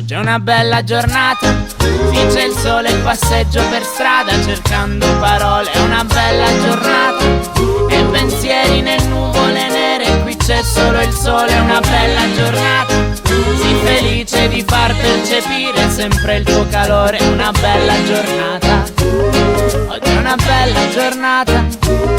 Oggi è una bella giornata, sì c'è il sole e passeggio per strada cercando parole. È una bella giornata e pensieri nel nuvole nere, qui c'è solo il sole. È una bella giornata, sii felice di far percepire sempre il tuo calore. È una bella giornata, oggi è una bella giornata.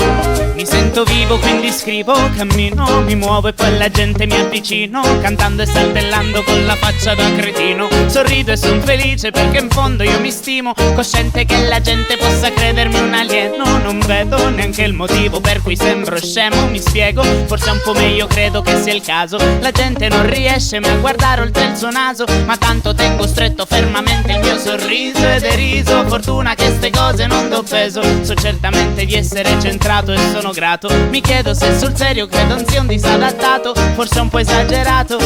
Mi sento vivo quindi scrivo, cammino, mi muovo e poi la gente mi avvicino, cantando e saltellando con la faccia da cretino. Sorrido e son felice perché in fondo io mi stimo, cosciente che la gente possa credermi un alieno. Non vedo neanche il motivo per cui sembro scemo, mi spiego, forse è un po' meglio, credo che sia il caso. La gente non riesce mai a guardare oltre il suo naso, ma tanto tengo stretto fermamente il mio sorriso e deriso. Fortuna che ste cose non do peso, so certamente di essere centrato e sono grato. Mi chiedo se sul serio credo non sia un disadattato, forse è un po' esagerato.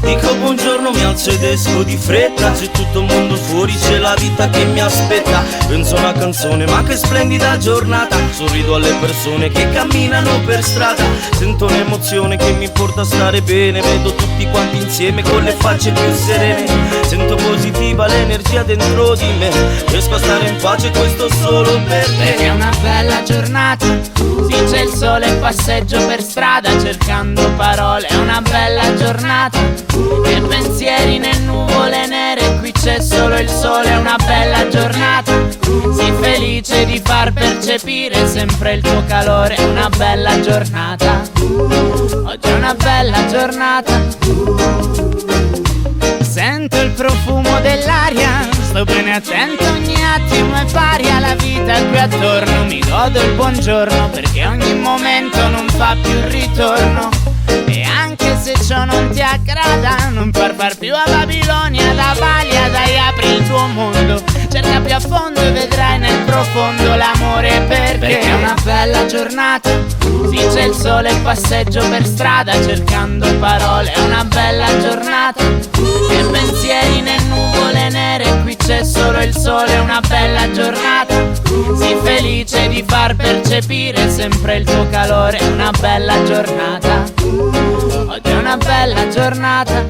Dico buongiorno, mi alzo ed esco di fretta, c'è tutto il mondo fuori, c'è la vita che mi aspetta. Penso a una canzone, ma che splendida giornata. Sorrido alle persone che camminano per strada, sento un'emozione che mi porta a stare bene. Vedo tutti quanti insieme con le facce più serene, sento positiva l'energia dentro di me, riesco a stare in pace, questo solo per te. Perché è una bella giornata, sì c'è il sole e passeggio per strada cercando parole. È una bella giornata e pensieri nel nuvole nere, qui c'è solo il sole. È una bella giornata, sii felice di far percepire sempre il tuo calore. È una bella giornata, oggi è una bella giornata. Sento il profumo dell'aria, sto bene attento, ogni attimo è pari alla vita qui attorno. Mi godo il buongiorno perché ogni momento non fa più ritorno. E anche se ciò non ti aggrada, non far più a Babilonia, da Valia, dai apri il tuo mondo, cerca più a fondo e vedrai nel profondo l'amore perché è una bella giornata, sì c'è il sole e passeggio per strada cercando parole. È una bella giornata e pensieri nel nuvole nere, qui c'è solo il sole. È una bella giornata, sii felice di far percepire sempre il tuo calore. È una bella giornata, oggi è una bella giornata.